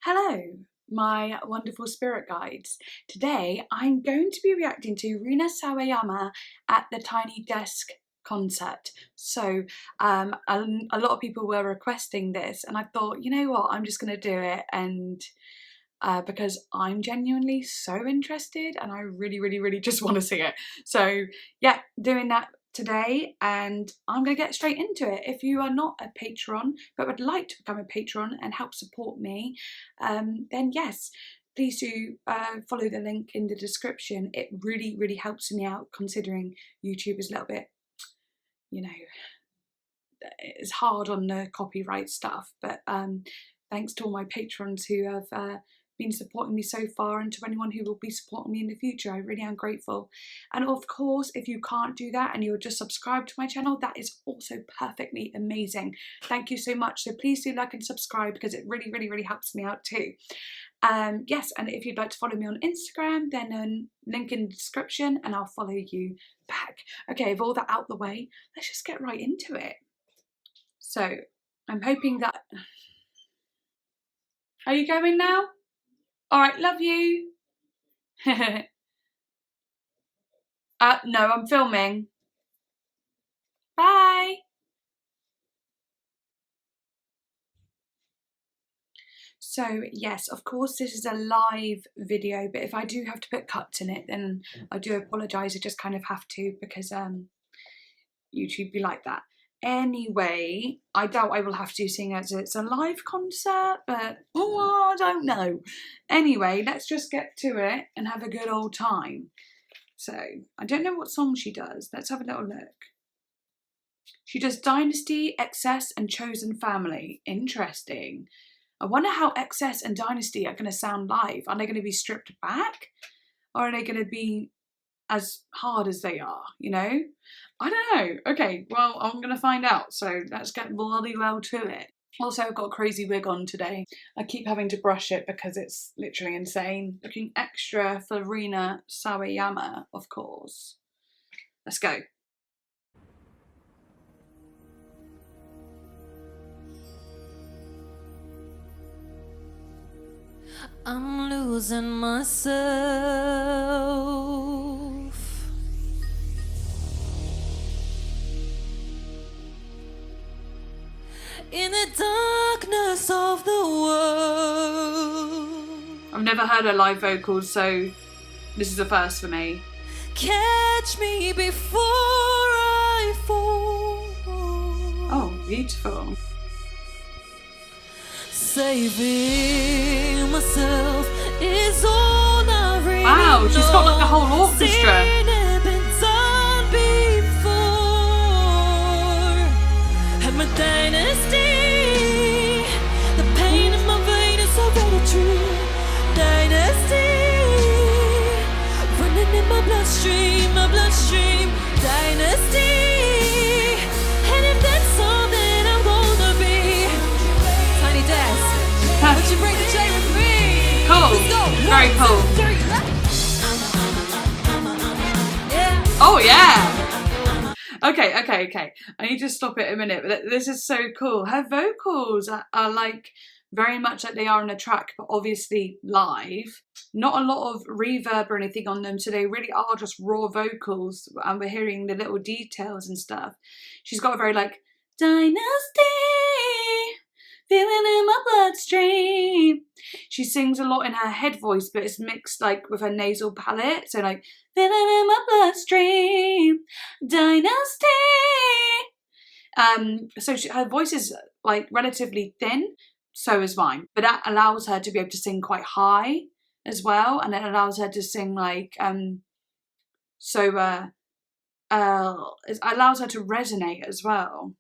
Hello, my wonderful spirit guides. Today I'm going to be reacting to Rina Sawayama at the Tiny Desk concert. So a lot of people were requesting this and I thought, you know what, I'm just going to do it, and because I'm genuinely so interested and I really just want to see it. So yeah, doing that today, and I'm going to get straight into it. If you are not a patron but would like to become a patron and help support me, then yes, please do follow the link in the description. It really helps me out, considering YouTube is a little bit, you know, it's hard on the copyright stuff, but thanks to all my patrons who have been supporting me so far, and to anyone who will be supporting me in the future, I really am grateful. And of course, if you can't do that and you're just subscribed to my channel, that is also perfectly amazing. Thank you so much. So please do like and subscribe, because it really helps me out too. Yes, and if you'd like to follow me on Instagram, then link in the description and I'll follow you back. Okay, with all that out the way, let's just get right into it. So I'm hoping that... Are you going now? All right, love you. No, I'm filming. Bye. So yes, of course this is a live video, but if I do have to put cuts in it, then I do apologise. I just kind of have to, because YouTube be like that. Anyway, I doubt I will have to, sing as it's a live concert, but oh, I don't know. Anyway, let's just get to it and have a good old time. So, I don't know what song she does. Let's have a little look. She does Dynasty, Excess and Chosen Family. Interesting. I wonder how Excess and Dynasty are going to sound live. Are they going to be stripped back? Or are they going to be as hard as they are, you know? I don't know. Okay, well, I'm gonna find out, so let's get bloody well to it. Also, I've got a crazy wig on today. I keep having to brush it because it's literally insane. Looking extra for Rina Sawayama, of course. Let's go. I'm losing myself in the darkness of the world. I've never heard her live vocals, so this is a first for me. Catch me before I fall. Oh, beautiful. Saving myself is all I really know. Wow, she's got like the whole orchestra. Dynasty, the pain in my vein is already true. Dynasty, running in my bloodstream, Dynasty, and if that's all that I'm gonna be, Tiny Desk, would you bring the J with me? Cool, let's go. very cool. 1, 2, 3, yeah. Oh yeah. Okay. I need to stop it a minute, but this is so cool. Her vocals are like very much like they are on a track, but obviously live. Not a lot of reverb or anything on them, so they really are just raw vocals, and we're hearing the little details and stuff. She's got a very like, Dynasty, feeling in my bloodstream. She sings a lot in her head voice, but it's mixed like with her nasal palate. So like, feeling in my bloodstream, Dynasty. So her voice is like relatively thin, so is mine. But that allows her to be able to sing quite high as well. And it allows her to sing like, it allows her to resonate as well.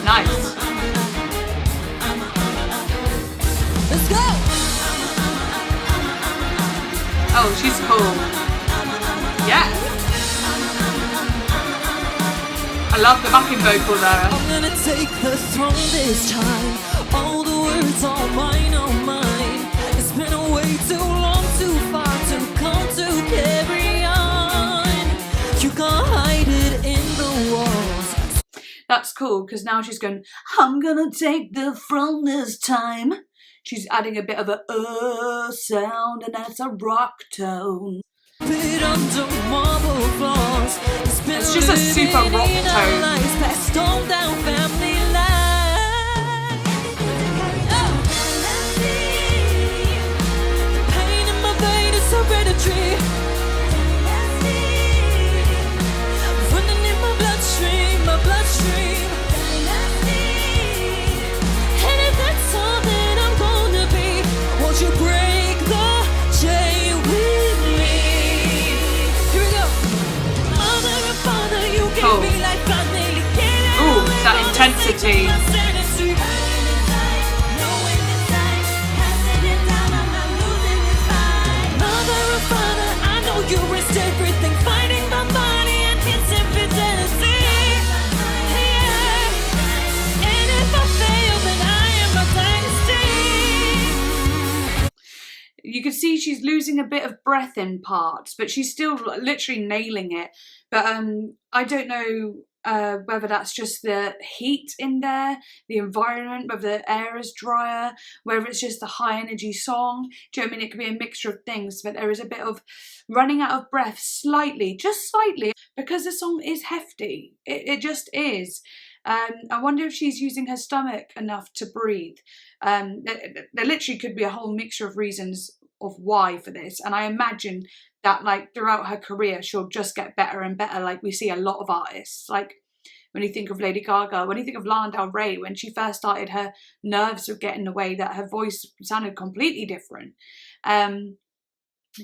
Nice. Let's go. Oh, she's cool. Yeah. I love the backing vocal there. I'm gonna take the throne this time. All the words are mine, It's been way too long, too far to come to carry on. You can't hide it in the walls. that's cool, because now she's going, I'm gonna take the throne this time. She's adding a bit of a sound, and that's a rock tone. It's just a super rock tone. Cool. Ooh, that intensity. You can see she's losing a bit of breath in parts, but she's still literally nailing it. But I don't know whether that's just the heat in there, the environment, whether the air is drier, whether it's just a high energy song. Do you know what I mean? It could be a mixture of things, but there is a bit of running out of breath slightly, just slightly, because the song is hefty. It just is. I wonder if she's using her stomach enough to breathe. There literally could be a whole mixture of reasons of why for this, and I imagine that like throughout her career she'll just get better and better, like we see a lot of artists. Like when you think of Lady Gaga, when you think of Lana Del Rey, when she first started, her nerves would get in the way that her voice sounded completely different.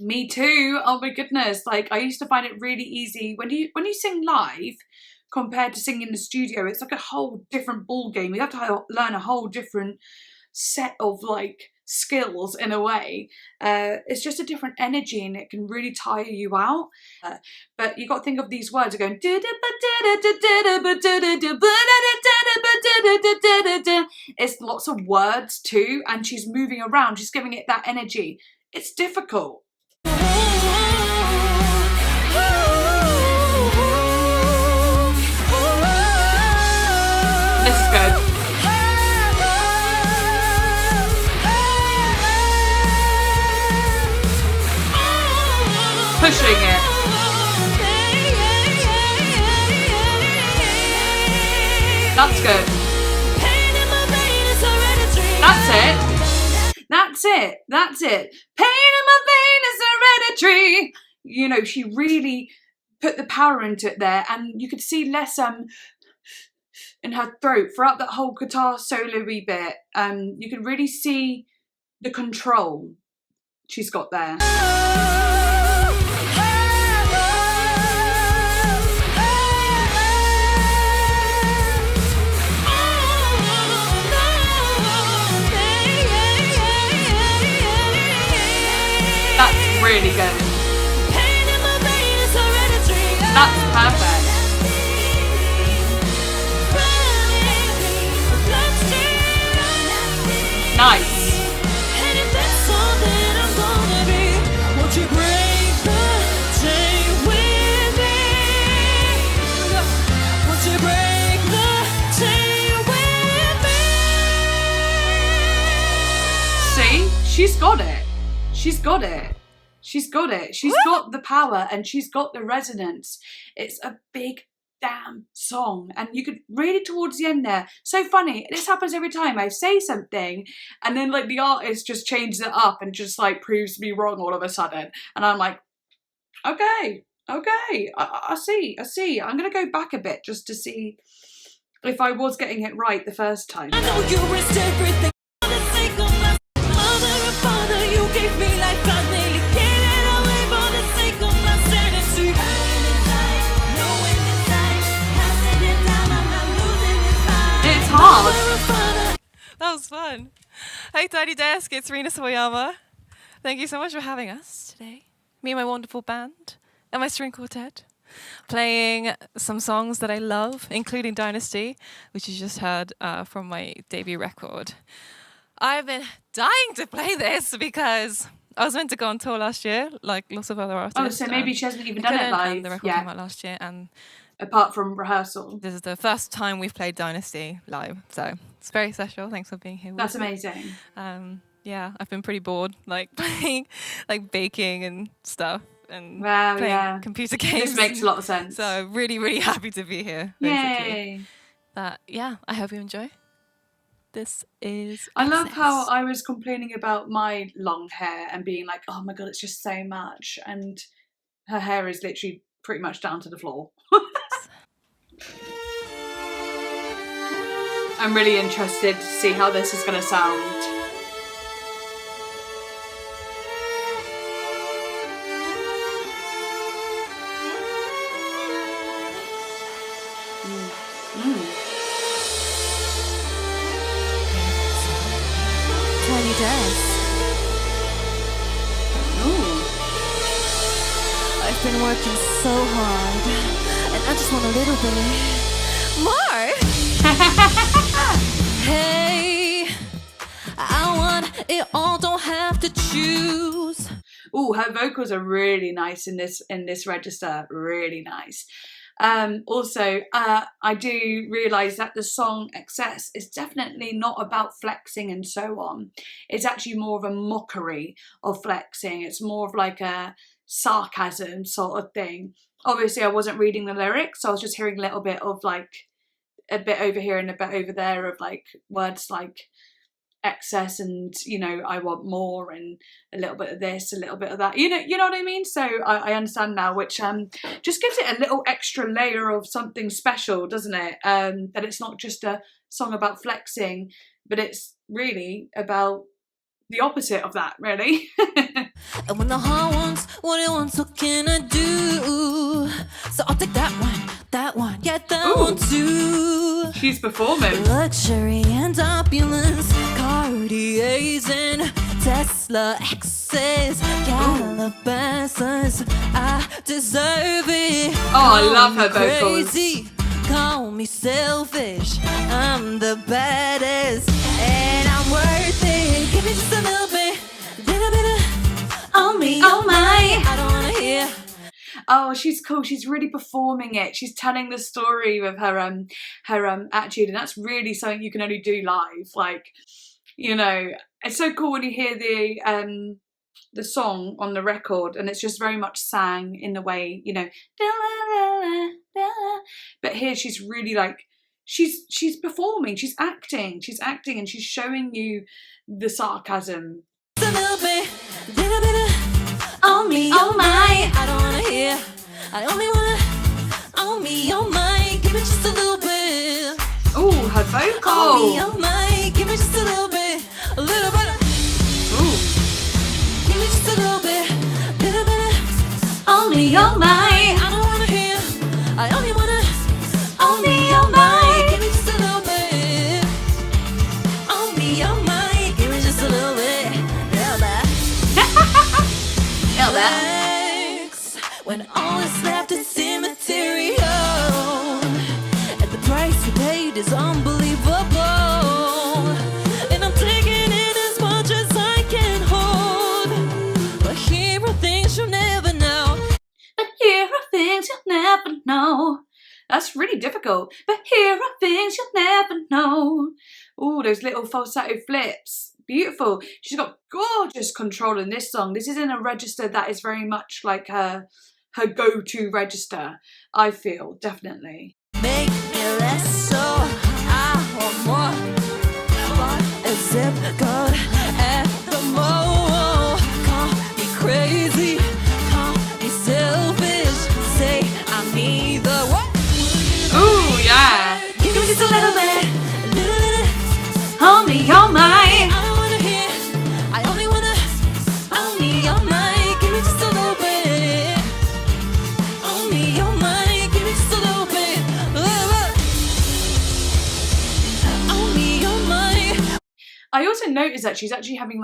Me too, oh my goodness. Like I used to find it really easy when you sing live compared to singing in the studio. It's like a whole different ball game. You have to learn a whole different set of like skills in a way. It's just a different energy, and it can really tire you out. But you got to think of these words are going. It's lots of words too, and she's moving around. She's giving it that energy. It's difficult. This is good. Pushing it. That's good. That's it. That's it. That's it. Pain in my vein is hereditary. You know, she really put the power into it there, and you could see less in her throat throughout that whole guitar solo-y bit. You can really see the control she's got there. That's really good. That's perfect. Nice. See? She's got it. She's got it. She's got it. She's got the power, and she's got the resonance. It's a big damn song, and you could read it towards the end there. So funny. This happens every time I say something, and then like the artist just changes it up and just like proves me wrong all of a sudden, and I'm like, okay, I see. I'm gonna go back a bit just to see if I was getting it right the first time. I know you risked everything for the sake of my mother and father. You gave me life, I nearly gave it away for the sake of my sanity. It's hard. That was fun. Hey Tiny Desk, it's Rina Sawayama. Thank you so much for having us today. Me and my wonderful band and my string quartet, playing some songs that I love, including Dynasty, which you just heard from my debut record. I've been dying to play this because I was meant to go on tour last year, like lots of other artists. Oh, so maybe she hasn't even done it live. And the record came out last year, and apart from rehearsal. This is the first time we've played Dynasty live, so it's very special. Thanks for being here with That's me. amazing. Yeah, I've been pretty bored, like playing, like baking and stuff, and Wow, playing yeah. computer games. This makes a lot of sense. So really, really happy to be here. Basically. Yay! But yeah, I hope you enjoy. This is. I love how I was complaining about my long hair and being like, oh my god, it's just so much, and her hair is literally pretty much down to the floor. I'm really interested to see how this is going to sound. Tiny Desk. I've been working so hard, and I just want a little bit more. Hey, I want it all, don't have to choose. Oh, her vocals are really nice in this register, really nice. Also, I do realise that the song Excess is definitely not about flexing and so on. It's actually more of a mockery of flexing. It's more of like a sarcasm sort of thing. Obviously, I wasn't reading the lyrics, so I was just hearing a little bit of like a bit over here and a bit over there of like words like excess and, you know, I want more, and a little bit of this, a little bit of that, you know what I mean? So I understand now, which just gives it a little extra layer of something special, doesn't it? That it's not just a song about flexing, but it's really about the opposite of that, really. And when the heart wants what it wants, what can I do? So I'll take that one, yeah, that one too. She's performing. Luxury and opulence, Cartiers and Tesla X's, Calabasas, I deserve it. Oh, I love her vocals. Crazy, call me selfish, I'm the baddest, and I'm worth it. Give me just a little bit on me, oh my, I don't wanna hear. Oh, she's cool. She's really performing it. She's telling the story with her attitude, and that's really something you can only do live. Like, you know, it's so cool when you hear the song on the record, and it's just very much sang in the way, you know. But here she's really like, she's performing, she's acting, and she's showing you the sarcasm. A little bit on me, oh my, I don't wanna hear, I only wanna on me, oh my, give me just a little bit. Oh, her vocal. On me, oh my, give me just a little bit. Ooh. Give me just a little bit on me, oh my, I don't wanna hear, I only wanna on me, oh my, give me just a little bit on me, oh my, give me just a little bit. Relax, when all is left is immaterial, and the price we paid is unbelievable, and I'm taking it as much as I can hold, but here are things you'll never know. But here are things you'll never know. That's really difficult. But here are things you'll never know. Oh, those little falsetto flips. Beautiful. She's got gorgeous control in this song. This is in a register that is very much like her go-to register, I feel, definitely. Make me less so I want more. Want a zip code at the mall. Call me crazy, call me selfish. Say I'm neither. What? Ooh, yeah. Give me just a little bit, On me, oh my. I also noticed that she's actually having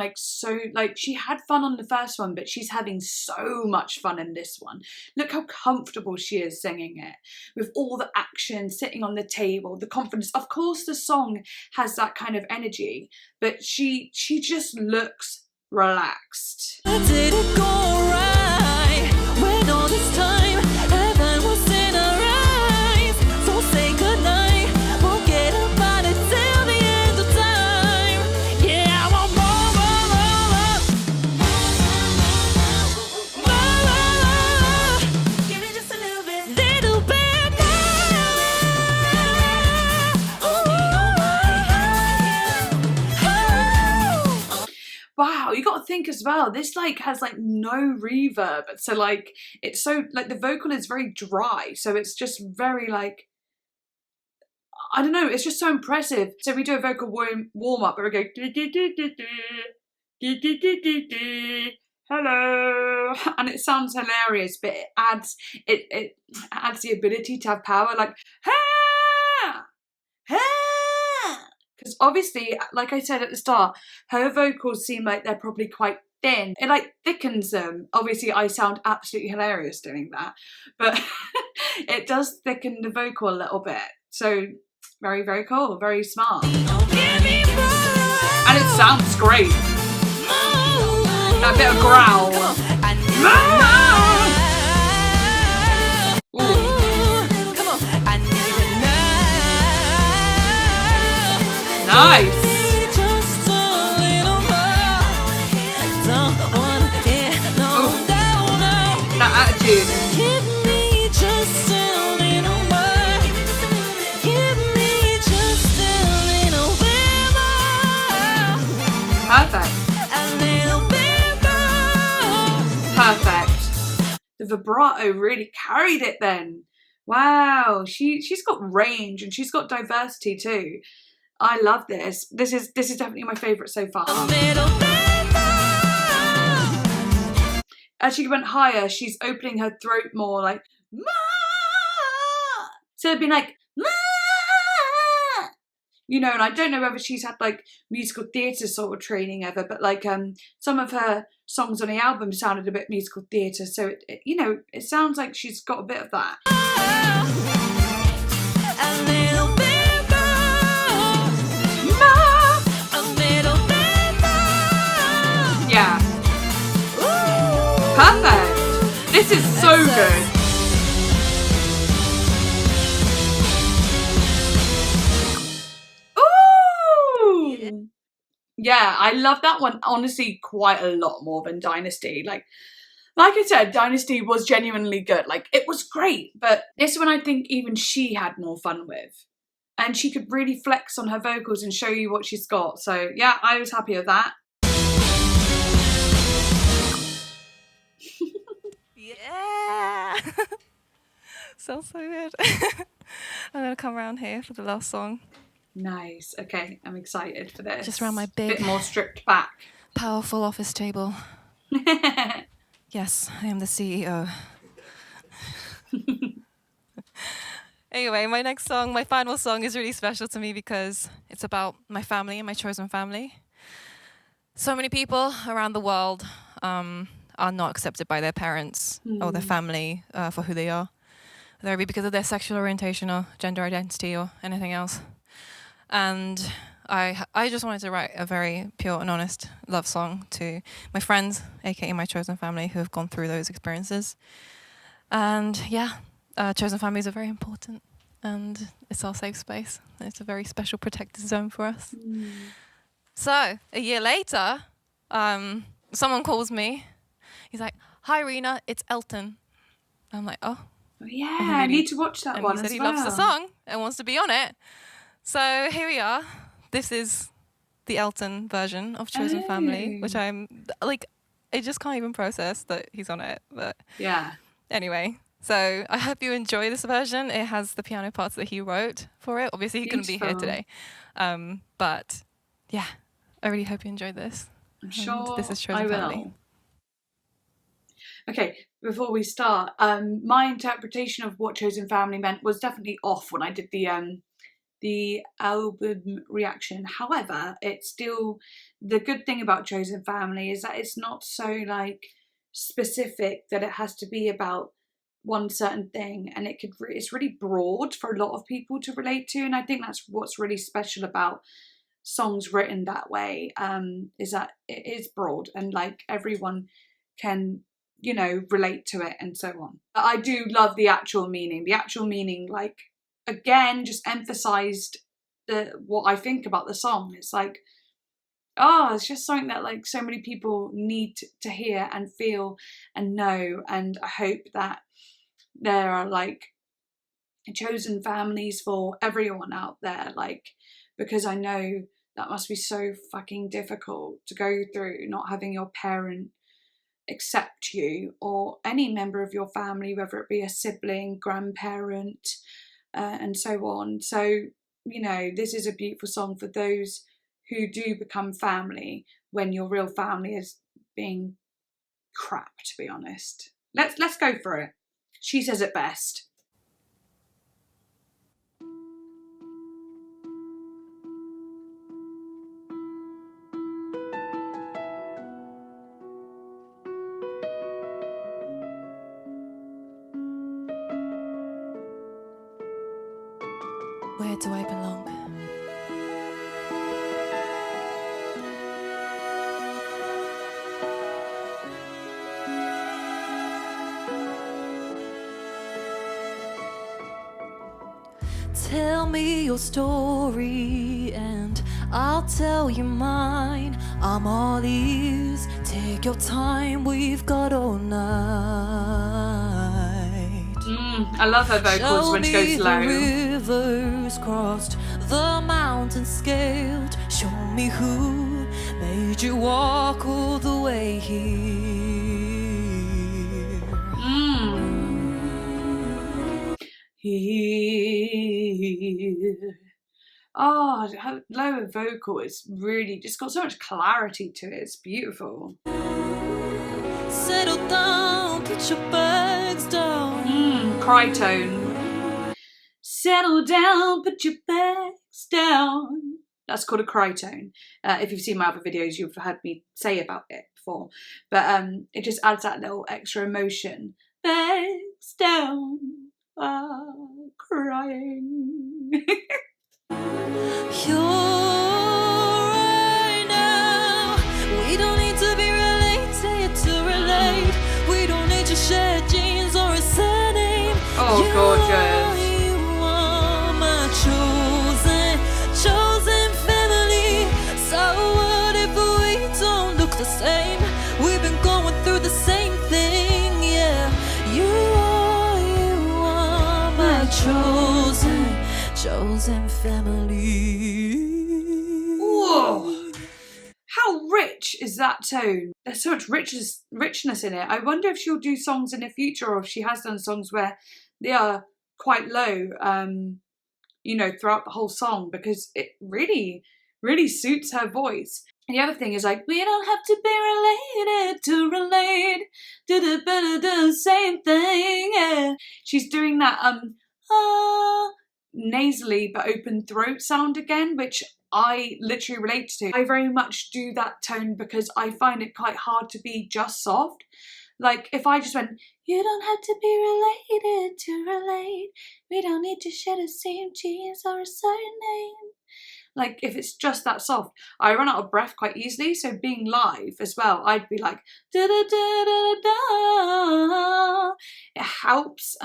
she had fun on the first one, but she's having so much fun in this one. Look how comfortable she is singing it, with all the action, sitting on the table, the confidence. Of course the song has that kind of energy, but she just looks relaxed. Did it go right when all this time heaven was in her eyes? wow, you got to think as well, this like has like no reverb, so like it's so like the vocal is very dry, so it's just very like, I don't know, it's just so impressive. So we do a vocal warm up where we go hello, and it sounds hilarious, but it adds the ability to have power, like ha ha, because obviously, like I said at the start, her vocals seem like they're probably quite thin. It like thickens them. Obviously I sound absolutely hilarious doing that, but it does thicken the vocal a little bit. So very, very cool, very smart. And it sounds great. That bit of growl. Nice. That attitude. Perfect. Perfect. The vibrato really carried it then. Wow, she's got range and she's got diversity too. I love this. This is definitely my favourite so far. As she went higher, she's opening her throat more, like ma. So it'd be like ma. You know, and I don't know whether she's had like musical theatre sort of training ever, but like some of her songs on the album sounded a bit musical theatre, so it you know, it sounds like she's got a bit of that. Yeah. Perfect. This is so good. Yeah, I love that one, honestly, quite a lot more than Dynasty. Like I said, Dynasty was genuinely good. Like, it was great, but this one I think even she had more fun with. And she could really flex on her vocals and show you what she's got. So, yeah, I was happy with that. Yeah! Sounds so good. I'm going to come around here for the last song. Nice. Okay, I'm excited for this. Just around my big, bit more stripped back, powerful office table. Yes, I am the CEO. Anyway, my next song, my final song, is really special to me because it's about my family and my chosen family. So many people around the world are not accepted by their parents or their family for who they are, whether it be because of their sexual orientation or gender identity or anything else. And I just wanted to write a very pure and honest love song to my friends, aka my chosen family, who have gone through those experiences. And yeah, chosen families are very important, and it's our safe space. It's a very special protected zone for us. So a year later, someone calls me. He's like, "Hi Rina, it's Elton." I'm like, "Oh, yeah, I need to watch that one." He said as he well. loves the song and wants to be on it. So here we are. This is the Elton version of Chosen Family, which I'm like, I just can't even process that he's on it. But yeah. Anyway, so I hope you enjoy this version. It has the piano parts that he wrote for it. Obviously, he couldn't be here today. But yeah, I really hope you enjoyed this. I'm sure this is Chosen Family. Okay, before we start, my interpretation of what Chosen Family meant was definitely off when I did the album reaction. However, it's still, the good thing about Chosen Family is that it's not so like specific that it has to be about one certain thing, and it's really broad for a lot of people to relate to, and I think that's what's really special about songs written that way, is that it is broad and like everyone can, you know, relate to it and so on. I do love the actual meaning. The actual meaning, like, again, just emphasized what I think about the song. It's like, oh, it's just something that like so many people need to hear and feel and know, and I hope that there are like chosen families for everyone out there, like, because I know That must be so fucking difficult to go through, not having your parent accept you, or any member of your family, whether it be a sibling, grandparent, and so on. So, you know, this is a beautiful song for those who do become family when your real family is being crap, to be honest. Let's go for it. She says it best. Where do I belong? Tell me your story and I'll tell you mine. I'm all ears. Take your time, we've got all night. I love her vocals when she goes low. Show me the rivers crossed, the mountains scaled. Show me who made you walk all the way here. Here. Oh, her lower vocal is really just got so much clarity to it. It's beautiful. Settle down, put your bags down. Cry tone. Settle down, put your bags down. That's called a cry tone. If you've seen my other videos, you've heard me say about it before. But it just adds that little extra emotion. Bags down. Crying. You're right now. We don't need to be related to relate. We don't need to share genes or a surname. Oh, gorgeous. You are my chosen family. So what if we don't look the same? We've been going through the same thing, yeah. You are my chosen family. Whoa! How rich is that tone? There's so much richness in it. I wonder if she'll do songs in the future, or if she has done songs where they are quite low, you know, throughout the whole song, because it really, really suits her voice. And the other thing is, like, we don't have to be related to relate. Do same thing, yeah. She's doing that nasally but open throat sound again, which I literally relate to. I very much do that tone because I find it quite hard to be just soft. Like, if I just went, you don't have to be related to relate. We don't need to share the same genes or a surname. Like, if it's just that soft, I run out of breath quite easily. So being live as well, I'd be like, da da da da da. It helps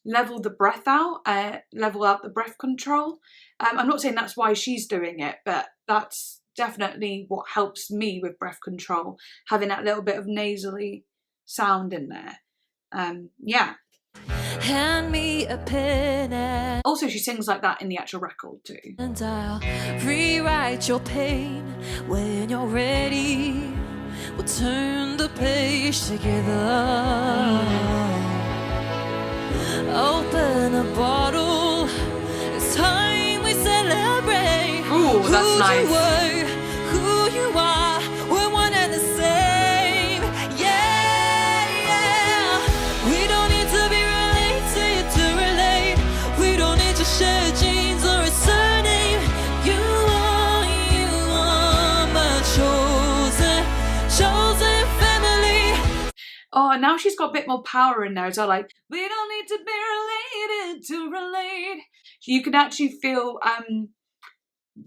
level the breath out, level out the breath control. I'm not saying that's why she's doing it, but that's definitely what helps me with breath control, having that little bit of nasally sound in there. Yeah. Hand me a pen and also she sings like that in the actual record too. And I'll rewrite your pain when you're ready. We'll turn the page together. Open a bottle. It's time we celebrate. Ooh, that's nice. Who you were, who you are, we're one and the same. Yeah, yeah. We don't need to be related to relate. We don't need to share genes or a surname. You are my chosen family. Oh, and now she's got a bit more power in there as well. Like, we don't need to be related to relate. You can actually feel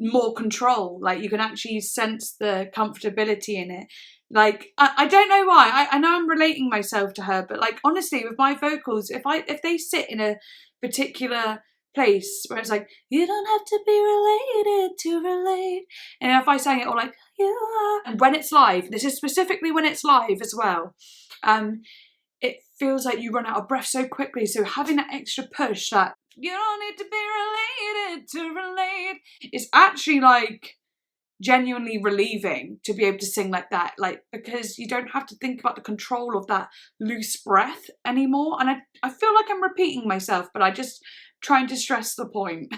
more control. Like, you can actually sense the comfortability in it. Like, I don't know why. I know I'm relating myself to her, but like, honestly, with my vocals, if they sit in a particular place where it's like, you don't have to be related to relate, and if I sang it all like, you are, and when it's live, this is specifically when it's live as well, it feels like you run out of breath so quickly. So having that extra push, that you don't need to be related to relate, is actually like genuinely relieving to be able to sing like that, like, because you don't have to think about the control of that loose breath anymore. And I feel like I'm repeating myself, but I just trying to stress the point.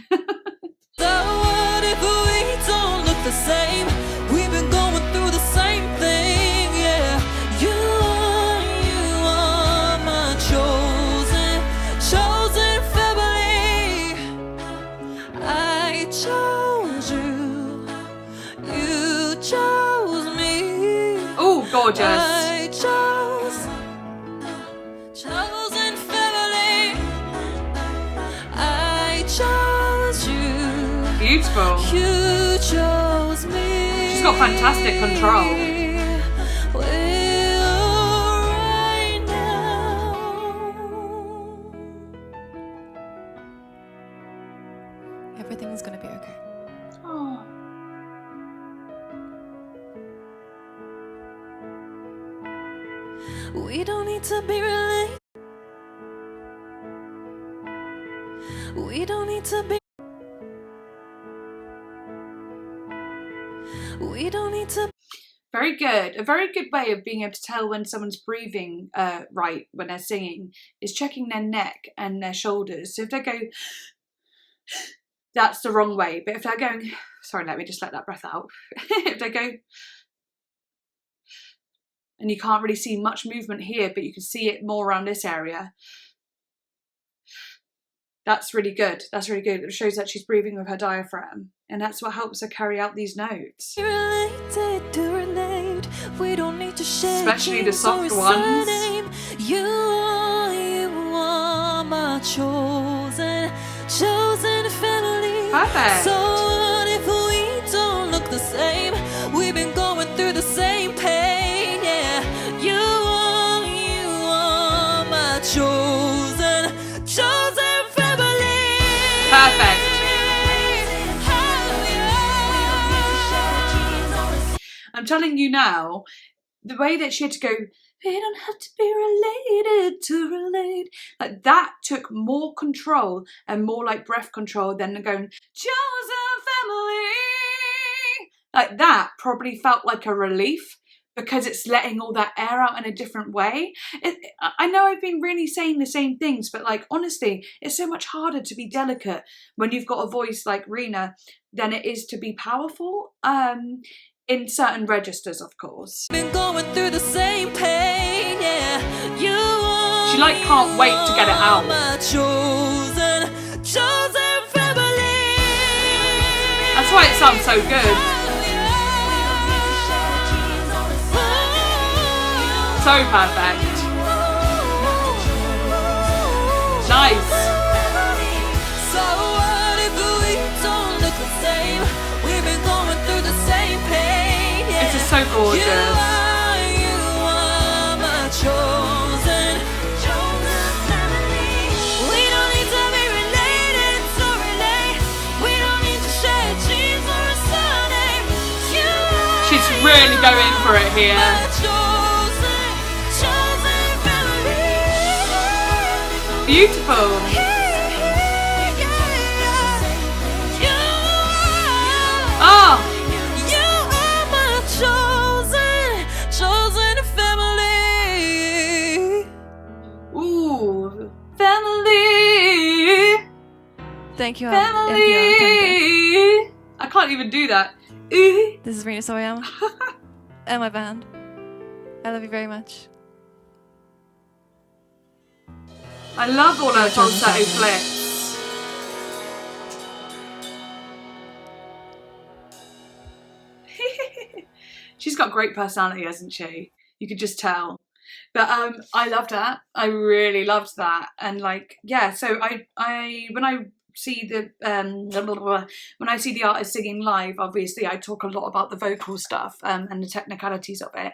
So what if we don't look the same? We've been going through the same thing, yeah. You are my chosen family. I chose you, you chose me. Oh, gorgeous. I chosen family. I chose you. Beautiful. You chose me. She's got fantastic control. Right now. Everything's gonna be okay. Oh. We don't need to be related. We don't need to be. We don't need to. Very good. A very good way of being able to tell when someone's breathing right when they're singing is checking their neck and their shoulders. So if they go, that's the wrong way. But if they're going, sorry, let me just let that breath out. If they go, and you can't really see much movement here, but you can see it more around this area. That's really good. That's really good. It shows that she's breathing with her diaphragm. And that's what helps her carry out these notes. Related to relate. We don't need to share. Especially the soft ones. You are my chosen family. Perfect. So what if we don't look the same? We've been going through the same pain, yeah. You are my chosen family. Perfect. I'm telling you now, the way that she had to go, we don't have to be related to relate. Like that took more control and more like breath control than going, chosen family. Like that probably felt like a relief because it's letting all that air out in a different way. I know I've been really saying the same things, but like honestly, it's so much harder to be delicate when you've got a voice like Rina than it is to be powerful. In certain registers, of course. Been going through the same pain, yeah. She like can't wait to get it out. My chosen family. That's why it sounds so good. So perfect. Nice. So what if we don't look the same? We've been going through the same pain, yeah. This is so gorgeous. You are my chosen family. We don't need to be related to relate. We don't need to share genes or a surname. You She's really going for it here. are my chosen family. Beautiful. Oh, You are my chosen family. ooh, family, Thank you, family. NPR. I can't even do that. Ooh. This is Rina Sawayama and my band. I love you very much. I love all her falsetto flips. She's got great personality, hasn't she? You could just tell. But I loved that. I really loved that. And like, yeah, so I when I see the when I see the artist singing live, obviously I talk a lot about the vocal stuff and the technicalities of it.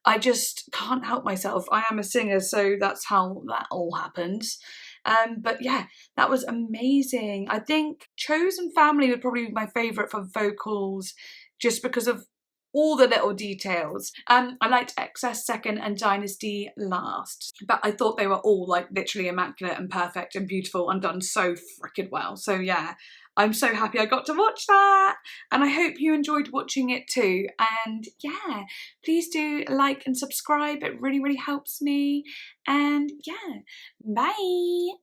I just can't help myself. I am a singer, so that's how that all happens. But yeah, that was amazing. I think Chosen Family would probably be my favourite for vocals just because of all the little details. I liked Excess second and Dynasty last, but I thought they were all like literally immaculate and perfect and beautiful and done so freaking well. So yeah, I'm so happy I got to watch that, and I hope you enjoyed watching it too. And yeah, please do like and subscribe, it really helps me. And yeah, bye.